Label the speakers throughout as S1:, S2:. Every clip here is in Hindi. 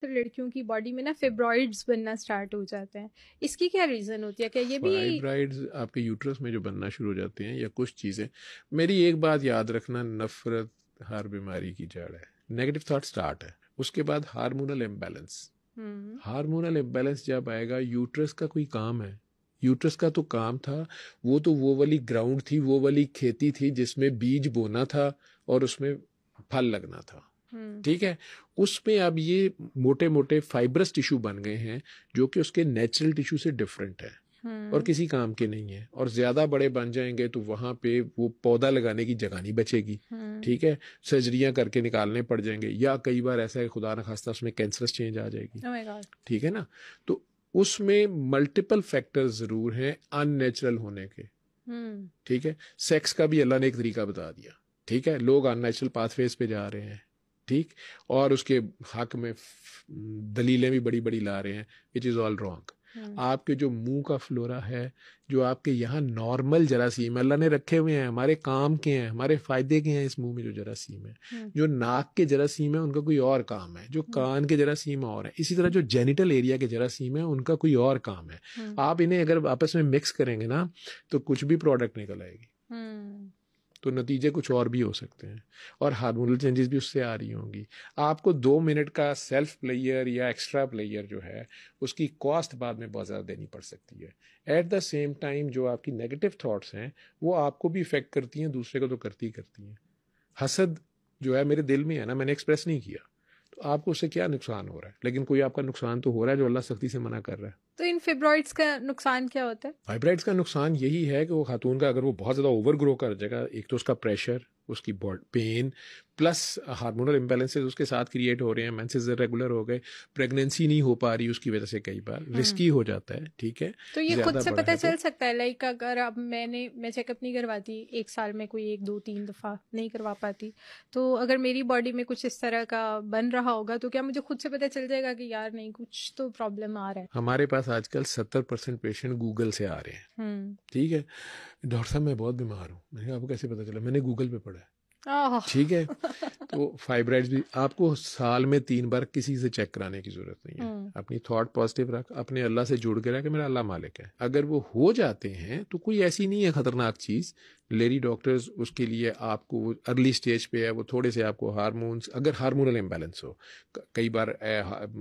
S1: तो लड़कियों की बॉडी में ना फिब्रॉइड्स बनना स्टार्ट हो जाते हैं, इसकी क्या रीजन होती है? क्या ये भी यही?
S2: फाइब्राइड्स आपके यूट्रस में जो बनना शुरू हो जाते हैं या कुछ चीज़ें, मेरी एक बात याद रखना, नफरत हर बीमारी की जड़ है। नेगेटिव थॉट स्टार्ट है, उसके बाद हार्मोनल इम्बैलेंस।
S1: हम्म।
S2: हार्मोनल इम्बैलेंस जब आएगा, यूट्रस का कोई काम है, यूट्रस का तो काम था, वो तो वो वाली ग्राउंड थी, वो वाली खेती थी जिसमें बीज बोना था और उसमें फल लगना था।
S1: हम्म।
S2: ठीक है, उसमें अब ये मोटे मोटे फाइब्रस टिश्यू बन गए हैं जो कि उसके नेचुरल टिश्यू से डिफरेंट है और
S1: हम्म।
S2: किसी काम के नहीं है, और ज्यादा बड़े बन जाएंगे तो वहां पे वो पौधा लगाने की जगह नहीं बचेगी।
S1: हम्म।
S2: ठीक है, सर्जरियां करके निकालने पड़ जाएंगे, या कई बार ऐसा है खुदा न खास्ता उसमें कैंसरस चेंज आ जाएगी।
S1: Oh my God.
S2: ठीक है ना, तो उसमें मल्टीपल फैक्टर्स जरूर हैं अननेचुरल होने के।
S1: हम्म।
S2: ठीक है, सेक्स का भी अल्लाह ने एक तरीका बता दिया। ठीक है, लोग अननेचुरल पाथवेज पे जा रहे हैं। ठीक, और उसके हक में दलीलें भी बड़ी बड़ी ला रहे हैं, विच इज़ ऑल रॉन्ग।
S1: हम्म।
S2: आपके जो मुंह का फ्लोरा है, जो आपके यहाँ नॉर्मल जरासीम अल्लाह ने रखे हुए हैं, हमारे काम के हैं, हमारे फायदे के हैं, इस मुंह में जो जरासीम है,
S1: हम्म।
S2: जो नाक के जरासीम है उनका कोई और काम है, जो
S1: हम्म।
S2: कान के जरासीम और है, इसी तरह जो जेनिटल एरिया के जरासीम है उनका कोई और काम है।
S1: हम्म।
S2: आप इन्हें अगर आपस में मिक्स करेंगे ना, तो कुछ भी प्रोडक्ट निकल आएगी,
S1: हम्म।
S2: तो नतीजे कुछ और भी हो सकते हैं, और हार्मोनल चेंजेस भी उससे आ रही होंगी। आपको 2 मिनट का सेल्फ प्लेयर या एक्स्ट्रा प्लेयर जो है, उसकी कॉस्ट बाद में बहुत ज़्यादा देनी पड़ सकती है। एट द सेम टाइम जो आपकी नेगेटिव थॉट्स हैं वो आपको भी इफेक्ट करती हैं, दूसरे को तो करती ही करती हैं। हसद जो है मेरे दिल में है ना, मैंने एक्सप्रेस नहीं किया, तो आपको उससे क्या नुकसान हो रहा है? लेकिन कोई आपका नुकसान तो हो रहा है जो अल्लाह सख्ती से मना कर रहा है।
S1: तो इन फिब्रॉइड्स का नुकसान क्या होता है?
S2: फाइब्राइड्स का नुकसान यही है कि वो खातून का अगर वो बहुत ज़्यादा ओवर ग्रो कर जाएगा, एक तो उसका प्रेशर, उसकी पेन, प्लस हार्मोनल इम्बैलेंसेस उसके साथ क्रिएट हो रहे हैं, मेंसेस इरेगुलर हो गए, प्रेगनेंसी नहीं हो पा रही उसकी वजह से, कई बार रिस्की हो जाता है। ठीक है,
S1: तो ये खुद
S2: ज़्यादा
S1: से
S2: बड़ा
S1: पता
S2: है
S1: चल
S2: तो।
S1: सकता है, लाइक अगर अब मैं चेकअप नहीं करवाती एक साल में, कोई 1 2 3 दफा नहीं करवा पाती, तो अगर मेरी बॉडी में कुछ इस तरह का बन रहा होगा तो क्या मुझे खुद से पता चल जाएगा कि यार नहीं, कुछ तो प्रॉब्लम आ रहा है?
S2: हमारे पास आजकल 70% पेशेंट गूगल से आ रहे हैं।
S1: हम्म।
S2: ठीक है, डॉक्टर साहब मैं बहुत बीमार हूँ, मैंने कहा आपको कैसे पता चला? मैंने गूगल पे पढ़ा है।
S1: आह।
S2: ठीक है, तो फाइब्राइड्स भी आपको साल में 3 बार किसी से चेक कराने की जरूरत नहीं है।
S1: हम्म।
S2: अपनी थॉट पॉजिटिव रख, अपने अल्लाह से जुड़ के रख कि मेरा अल्लाह मालिक है। अगर वो हो जाते हैं तो कोई ऐसी नहीं है खतरनाक चीज़। लेडी डॉक्टर्स उसके लिए आपको अर्ली स्टेज पे है, वो थोड़े से आपको हार्मोन्स, अगर हार्मोनल इम्बैलेंस हो, कई बार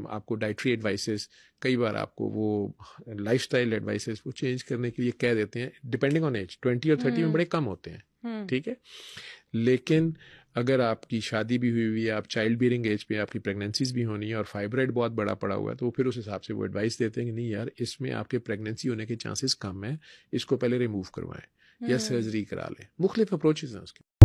S2: आपको डाइटरी एडवाइसेस, कई बार आपको वो लाइफस्टाइल एडवाइसेस वो चेंज करने के लिए कह देते हैं, डिपेंडिंग ऑन एज। 20 और 30 में
S1: हम्म।
S2: बड़े कम होते हैं।
S1: हम्म।
S2: ठीक है, लेकिन अगर आपकी शादी भी हुई है, आप चाइल्ड बियरिंग एज पे, आपकी प्रेगनेंसीज भी होनी है और फाइब्राइड बहुत बड़ा पड़ा हुआ है, तो फिर उस हिसाब से वो एडवाइस देते हैं कि नहीं यार, इसमें आपके प्रेगनेंसी होने के चांसेस कम है, इसको पहले रिमूव करवाएं या
S1: हम्म।
S2: सर्जरी करा लें। मुख्तलिफ अप्रोचेज हैं उसके।